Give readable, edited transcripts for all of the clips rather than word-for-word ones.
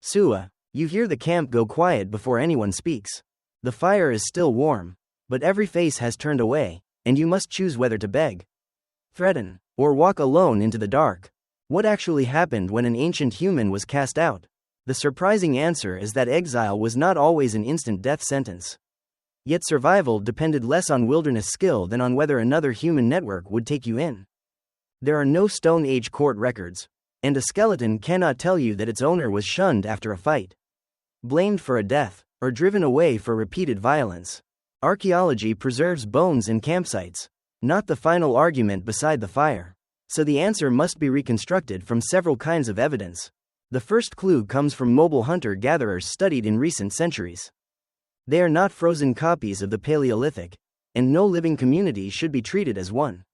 Sua. You hear the camp go quiet before anyone speaks. The fire is still warm, but every face has turned away, and you must choose whether to beg, threaten, or walk alone into the dark. What actually happened when an ancient human was cast out? The surprising answer is that exile was not always an instant death sentence. Yet survival depended less on wilderness skill than on whether another human network would take you in. There are no Stone Age court records, and a skeleton cannot tell you that its owner was shunned after a fight, blamed for a death, or driven away for repeated violence. Archaeology preserves bones and campsites, not the final argument beside the fire. So the answer must be reconstructed from several kinds of evidence. The first clue comes from mobile hunter-gatherers studied in recent centuries. They are not frozen copies of the Paleolithic, and no living community should be treated as one.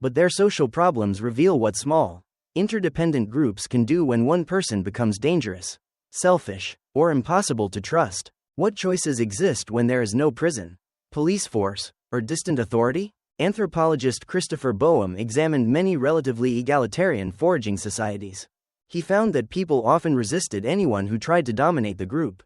But their social problems reveal what small, interdependent groups can do when one person becomes dangerous, selfish, or impossible to trust. What choices exist when there is no prison, police force, or distant authority? Anthropologist Christopher Boehm examined many relatively egalitarian foraging societies. He found that people often resisted anyone who tried to dominate the group.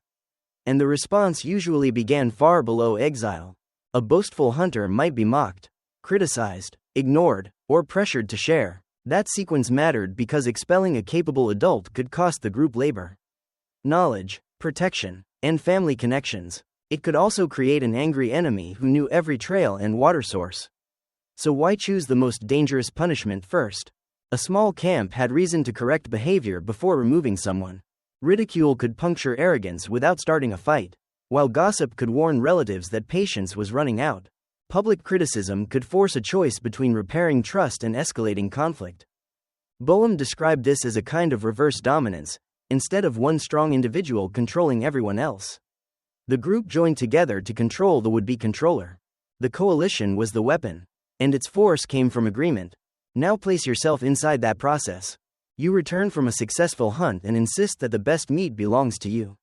And the response usually began far below exile. A boastful hunter might be mocked, criticized, ignored, or pressured to share. That sequence mattered because expelling a capable adult could cost the group labor, knowledge, protection, and family connections. It could also create an angry enemy who knew every trail and water source. So why choose the most dangerous punishment first? A small camp had reason to correct behavior before removing someone. Ridicule could puncture arrogance without starting a fight, while gossip could warn relatives that patience was running out. Public criticism could force a choice between repairing trust and escalating conflict. Boehm described this as a kind of reverse dominance, instead of one strong individual controlling everyone else. The group joined together to control the would-be controller. The coalition was the weapon, and its force came from agreement. Now place yourself inside that process. You return from a successful hunt and insist that the best meat belongs to you.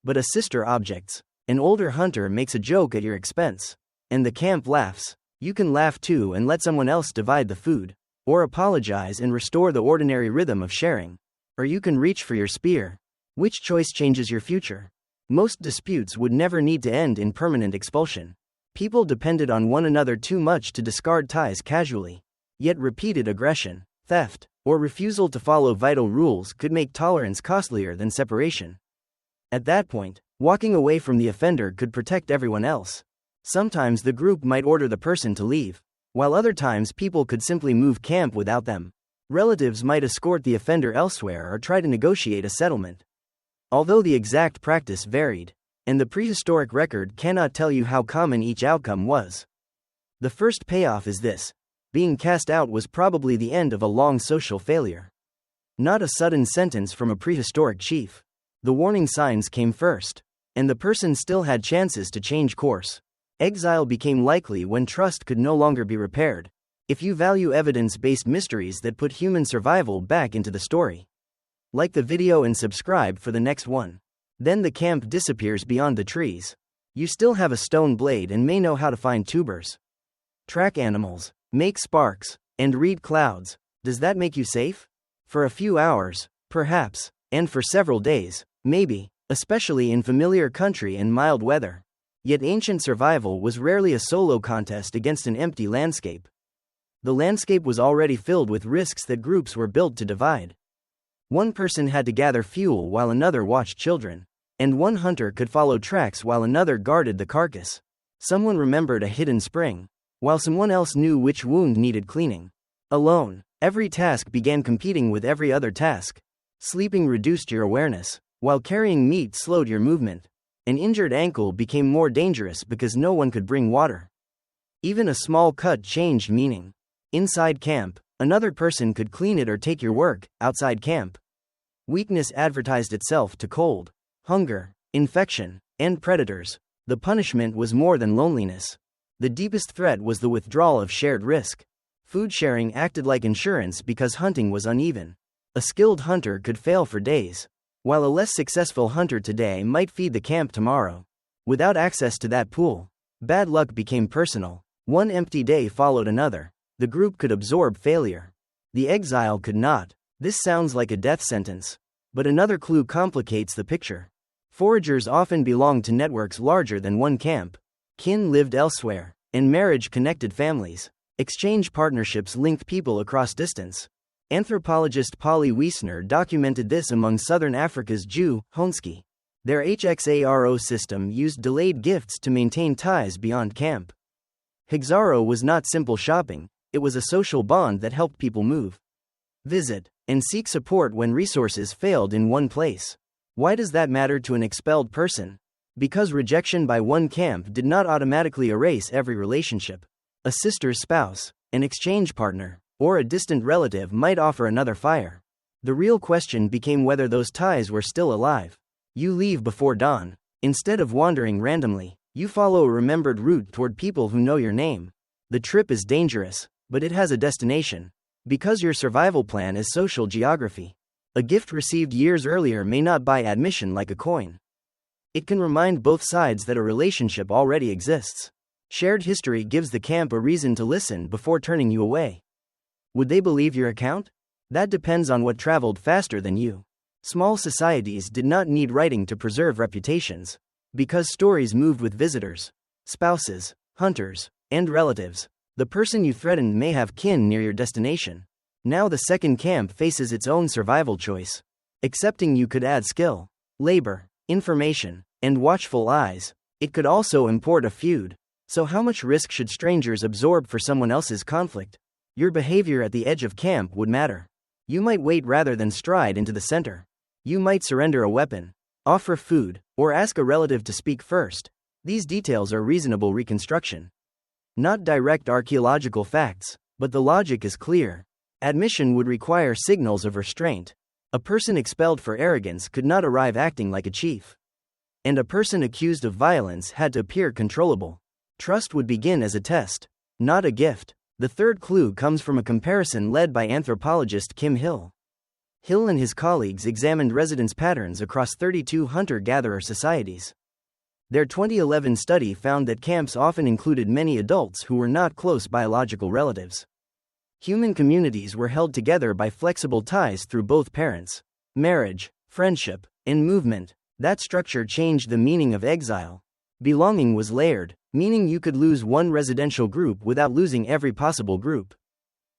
But a sister objects. An older hunter makes a joke at your expense, and the camp laughs. You can laugh too and let someone else divide the food, or apologize and restore the ordinary rhythm of sharing. Or you can reach for your spear. Which choice changes your future? Most disputes would never need to end in permanent expulsion. People depended on one another too much to discard ties casually. Yet repeated aggression, theft, or refusal to follow vital rules could make tolerance costlier than separation. At that point, walking away from the offender could protect everyone else. Sometimes the group might order the person to leave, while other times people could simply move camp without them. Relatives might escort the offender elsewhere or try to negotiate a settlement. Although the exact practice varied, and the prehistoric record cannot tell you how common each outcome was. The first payoff is this: being cast out was probably the end of a long social failure. Not a sudden sentence from a prehistoric chief. The warning signs came first, and the person still had chances to change course. Exile became likely when trust could no longer be repaired. If you value evidence-based mysteries that put human survival back into the story, like the video and subscribe for the next one. Then the camp disappears beyond the trees. You still have a stone blade and may know how to find tubers, track animals, make sparks, and read clouds. Does that make you safe? For a few hours, perhaps, and for several days, maybe, especially in familiar country and mild weather. Yet ancient survival was rarely a solo contest against an empty landscape. The landscape was already filled with risks that groups were built to divide. One person had to gather fuel while another watched children, and one hunter could follow tracks while another guarded the carcass. Someone remembered a hidden spring, while someone else knew which wound needed cleaning. Alone, every task began competing with every other task. Sleeping reduced your awareness, while carrying meat slowed your movement. An injured ankle became more dangerous because no one could bring water. Even a small cut changed meaning. Inside camp, another person could clean it or take your work. Outside camp, weakness advertised itself to cold, hunger, infection, and predators. The punishment was more than loneliness. The deepest threat was the withdrawal of shared risk. Food sharing acted like insurance because hunting was uneven. A skilled hunter could fail for days, while a less successful hunter today might feed the camp tomorrow. Without access to that pool, bad luck became personal. One empty day followed another. The group could absorb failure. The exile could not. This sounds like a death sentence. But another clue complicates the picture. Foragers often belonged to networks larger than one camp. Kin lived elsewhere, and marriage connected families. Exchange partnerships linked people across distance. Anthropologist Polly Wiessner documented this among southern Africa's Jew, Honski. Their HXARO system used delayed gifts to maintain ties beyond camp. Hixaro was not simple shopping, it was a social bond that helped people move, visit, and seek support when resources failed in one place. Why does that matter to an expelled person? Because rejection by one camp did not automatically erase every relationship. A sister's spouse, an exchange partner, or a distant relative might offer another fire. The real question became whether those ties were still alive. You leave before dawn. Instead of wandering randomly, you follow a remembered route toward people who know your name. The trip is dangerous, but it has a destination. Because your survival plan is social geography. A gift received years earlier may not buy admission like a coin. It can remind both sides that a relationship already exists. Shared history gives the camp a reason to listen before turning you away. Would they believe your account? That depends on what traveled faster than you. Small societies did not need writing to preserve reputations. Because stories moved with visitors, spouses, hunters, and relatives. The person you threatened may have kin near your destination. Now the second camp faces its own survival choice. Accepting you could add skill, labor, information, and watchful eyes. It could also import a feud. So how much risk should strangers absorb for someone else's conflict? Your behavior at the edge of camp would matter. You might wait rather than stride into the center. You might surrender a weapon, offer food, or ask a relative to speak first. These details are reasonable reconstruction. Not direct archaeological facts, but the logic is clear. Admission would require signals of restraint. A person expelled for arrogance could not arrive acting like a chief. And a person accused of violence had to appear controllable. Trust would begin as a test, not a gift. The third clue comes from a comparison led by anthropologist Kim Hill. Hill and his colleagues examined residence patterns across 32 hunter-gatherer societies. Their 2011 study found that camps often included many adults who were not close biological relatives. Human communities were held together by flexible ties through both parents, marriage, friendship, and movement. That structure changed the meaning of exile. Belonging was layered, meaning you could lose one residential group without losing every possible group.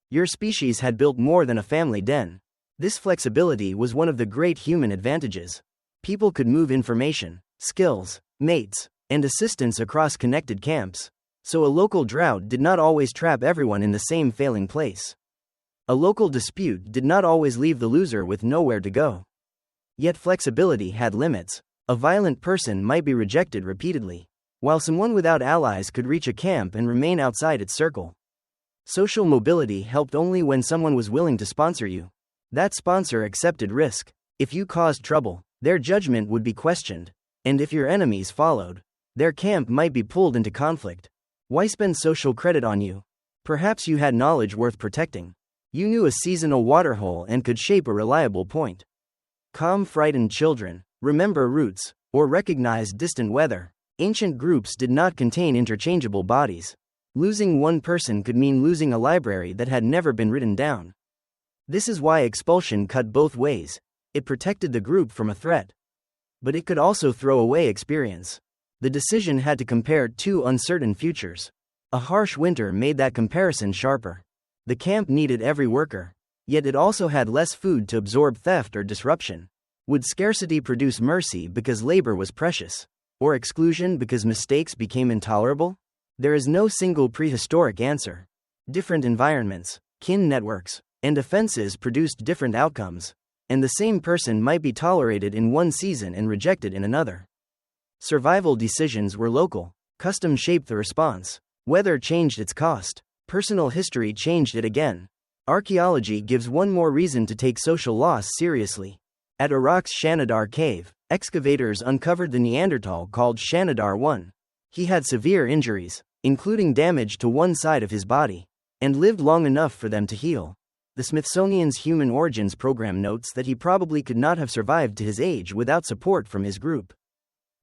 Your species had built more than a family den. This flexibility was one of the great human advantages. People could move information, skills, mates, and assistance across connected camps. So a local drought did not always trap everyone in the same failing place. A local dispute did not always leave the loser with nowhere to go. Yet flexibility had limits. A violent person might be rejected repeatedly, while someone without allies could reach a camp and remain outside its circle. Social mobility helped only when someone was willing to sponsor you. That sponsor accepted risk. If you caused trouble, their judgment would be questioned. And if your enemies followed, their camp might be pulled into conflict. Why spend social credit on you? Perhaps you had knowledge worth protecting. You knew a seasonal waterhole and could shape a reliable point. Calm frightened children, remember routes, or recognize distant weather. Ancient groups did not contain interchangeable bodies. Losing one person could mean losing a library that had never been written down. This is why expulsion cut both ways. It protected the group from a threat. But it could also throw away experience. The decision had to compare two uncertain futures. A harsh winter made that comparison sharper. The camp needed every worker. Yet it also had less food to absorb theft or disruption. Would scarcity produce mercy because labor was precious? Or exclusion because mistakes became intolerable? There is no single prehistoric answer. Different environments, kin networks, and offenses produced different outcomes. And the same person might be tolerated in one season and rejected in another. Survival decisions were local. Custom shaped the response. Weather changed its cost. Personal history changed it again. Archaeology gives one more reason to take social loss seriously. At Iraq's Shanidar Cave, excavators uncovered the Neanderthal called Shanidar I. He had severe injuries, including damage to one side of his body, and lived long enough for them to heal. The Smithsonian's Human Origins program notes that he probably could not have survived to his age without support from his group.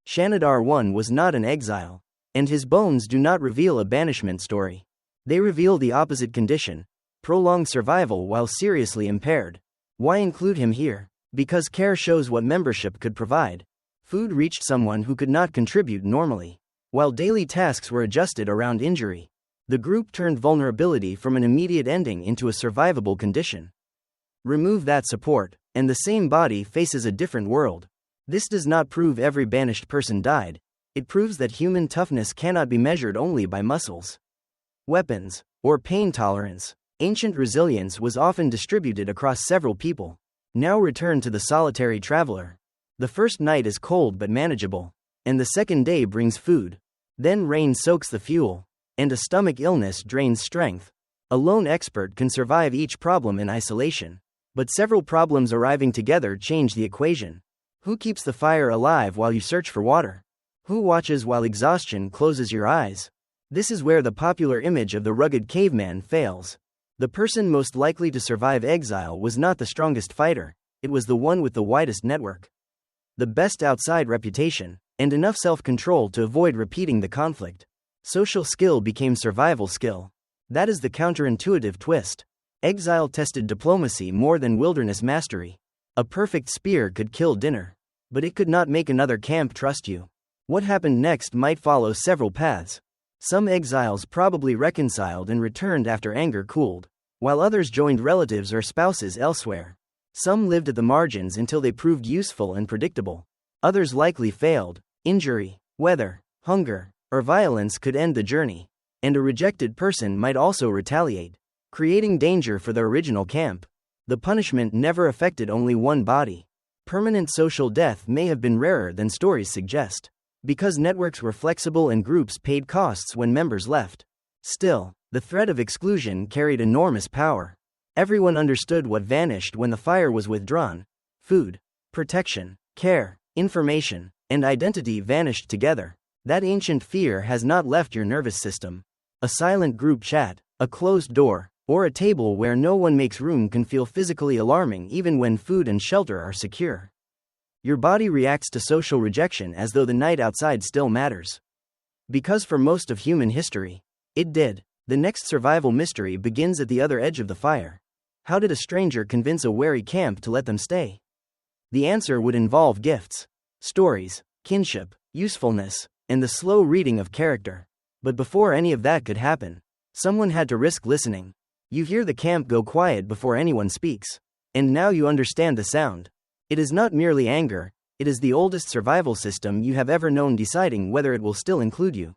Shanidar I was not an exile, and his bones do not reveal a banishment story. They reveal the opposite condition: prolonged survival while seriously impaired. Why include him here? Because care shows what membership could provide. Food reached someone who could not contribute normally. While daily tasks were adjusted around injury, the group turned vulnerability from an immediate ending into a survivable condition. Remove that support, and the same body faces a different world. This does not prove every banished person died. It proves that human toughness cannot be measured only by muscles, weapons, or pain tolerance. Ancient resilience was often distributed across several people. Now return to the solitary traveler. The first night is cold but manageable, and the second day brings food. Then rain soaks the fuel, and a stomach illness drains strength. A lone expert can survive each problem in isolation, but several problems arriving together change the equation. Who keeps the fire alive while you search for water? Who watches while exhaustion closes your eyes? This is where the popular image of the rugged caveman fails. The person most likely to survive exile was not the strongest fighter, it was the one with the widest network, the best outside reputation, and enough self-control to avoid repeating the conflict. Social skill became survival skill. That is the counterintuitive twist. Exile tested diplomacy more than wilderness mastery. A perfect spear could kill dinner, but it could not make another camp trust you. What happened next might follow several paths. Some exiles probably reconciled and returned after anger cooled, while others joined relatives or spouses elsewhere. Some lived at the margins until they proved useful and predictable. Others likely failed. Injury, weather, hunger, or violence could end the journey, and a rejected person might also retaliate, creating danger for the original camp. The punishment never affected only one body. Permanent social death may have been rarer than stories suggest, because networks were flexible and groups paid costs when members left. Still, the threat of exclusion carried enormous power. Everyone understood what vanished when the fire was withdrawn. Food, protection, care, information, and identity vanished together. That ancient fear has not left your nervous system. A silent group chat, a closed door, or a table where no one makes room can feel physically alarming even when food and shelter are secure. Your body reacts to social rejection as though the night outside still matters. Because for most of human history, it did. The next survival mystery begins at the other edge of the fire. How did a stranger convince a wary camp to let them stay? The answer would involve gifts, stories, kinship, usefulness, and the slow reading of character. But before any of that could happen, someone had to risk listening. You hear the camp go quiet before anyone speaks. And now you understand the sound. It is not merely anger, it is the oldest survival system you have ever known deciding whether it will still include you.